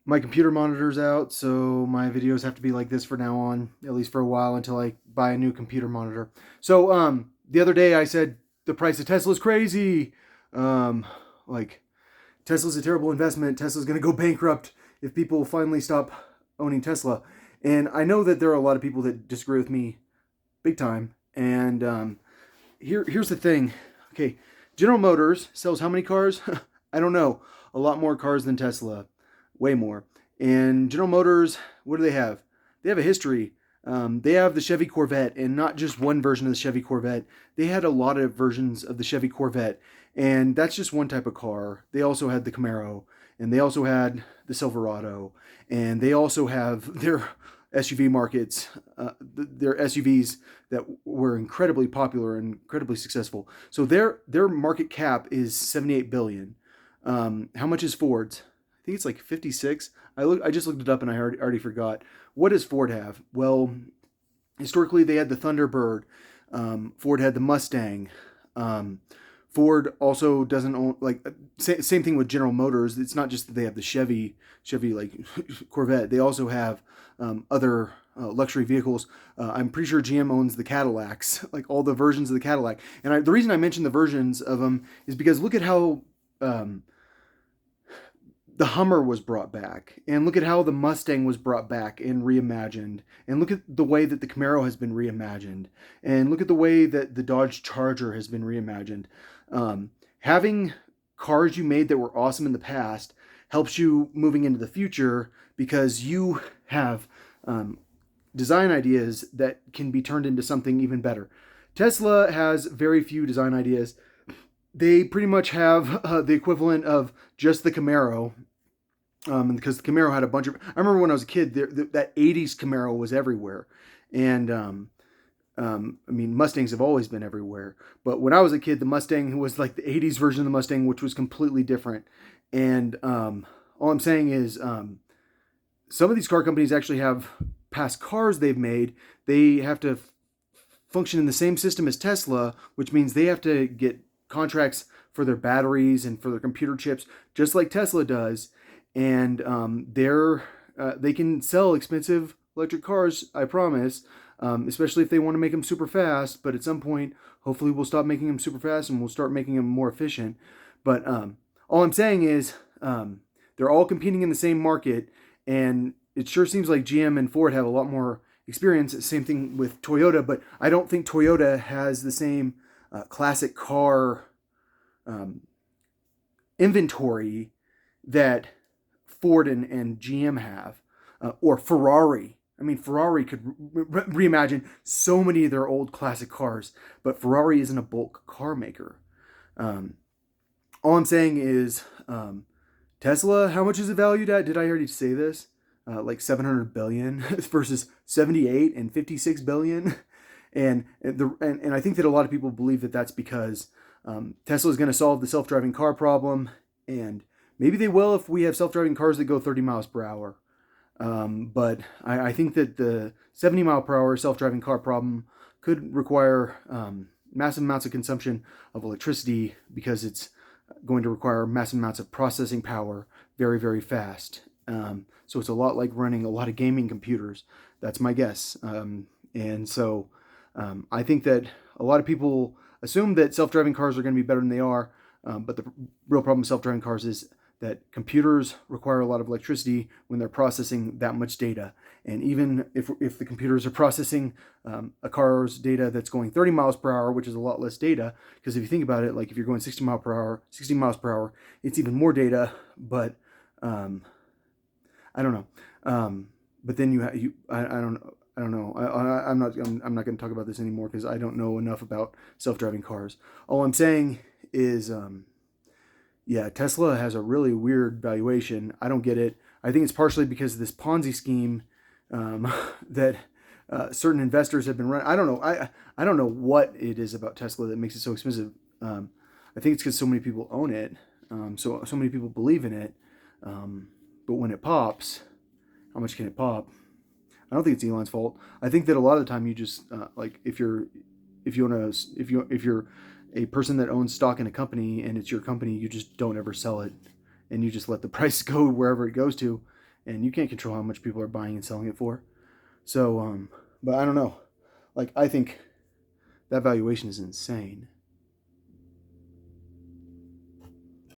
My computer monitor's out, so my videos have to be like this for now on, at least for a while until I buy a new computer monitor. So, the other day I said the price of Tesla is crazy. Um, like Tesla's a terrible investment. Tesla's going to go bankrupt if people finally stop owning Tesla. And I know that there are a lot of people that disagree with me big time. And here's the thing. Okay, General Motors sells how many cars? I don't know. A lot more cars than Tesla, way more. And General Motors, what do they have? They have a history. They have the Chevy Corvette, and not just one version of the Chevy Corvette. They had a lot of versions of the Chevy Corvette, and that's just one type of car. They also had the Camaro, and they also had the Silverado, and they also have their SUV markets, their SUVs that were incredibly popular and incredibly successful. So their market cap is 78 billion. How much is Ford's? I think it's like 56. I just looked it up and I already forgot. What does Ford have? Well, historically they had the Thunderbird. Ford had the Mustang. Ford also doesn't own, like, same thing with General Motors. It's not just that they have the Chevy like Corvette. They also have other luxury vehicles. I'm pretty sure GM owns the Cadillacs, like all the versions of the Cadillac. And the reason I mentioned the versions of them is because look at how the Hummer was brought back, and look at how the Mustang was brought back and reimagined, and look at the way that the Camaro has been reimagined, and look at the way that the Dodge Charger has been reimagined. Having cars you made that were awesome in the past helps you moving into the future because you have design ideas that can be turned into something even better. Tesla has very few design ideas. They pretty much have the equivalent of just the Camaro, because the Camaro had a bunch of. I remember when I was a kid, that '80s Camaro was everywhere, and I mean Mustangs have always been everywhere. But when I was a kid, the Mustang was like the '80s version of the Mustang, which was completely different. And all I'm saying is, some of these car companies actually have past cars they've made. They have to function in the same system as Tesla, which means they have to get contracts for their batteries and for their computer chips, just like Tesla does. And they can sell expensive electric cars, I promise, especially if they want to make them super fast. But at some point, hopefully we'll stop making them super fast and we'll start making them more efficient. But all I'm saying is they're all competing in the same market, and it sure seems like GM and Ford have a lot more experience. Same thing with Toyota, but I don't think Toyota has the same classic car inventory that Ford and GM have, or Ferrari. I mean, Ferrari could reimagine so many of their old classic cars, but Ferrari isn't a bulk car maker. All I'm saying is, Tesla, how much is it valued at? Did I already say this? Like 700 billion versus 78 and 56 billion. And I think that a lot of people believe that that's because Tesla is going to solve the self-driving car problem, and maybe they will if we have self-driving cars that go 30 miles per hour. But I think that the 70 mile per hour self-driving car problem could require massive amounts of consumption of electricity because it's going to require massive amounts of processing power very, very fast. So it's a lot like running a lot of gaming computers. That's my guess. And so I think that a lot of people assume that self-driving cars are going to be better than they are. But the real problem with self-driving cars is that computers require a lot of electricity when they're processing that much data. And even if the computers are processing a car's data that's going 30 miles per hour, which is a lot less data, because if you think about it, like if you're going 60 miles per hour, it's even more data. But I don't know. But then I don't know. I'm not going to talk about this anymore because I don't know enough about self-driving cars. All I'm saying is, yeah, Tesla has a really weird valuation. I don't get it. I think it's partially because of this Ponzi scheme that certain investors have been running. I don't know. I don't know what it is about Tesla that makes it so expensive. I think it's because so many people own it. So many people believe in it. But when it pops, how much can it pop? I don't think it's Elon's fault. I think that a lot of the time you just like if you're a person that owns stock in a company and it's your company, you just don't ever sell it, and you just let the price go wherever it goes to, and you can't control how much people are buying and selling it for. So, but I don't know. Like, I think that valuation is insane.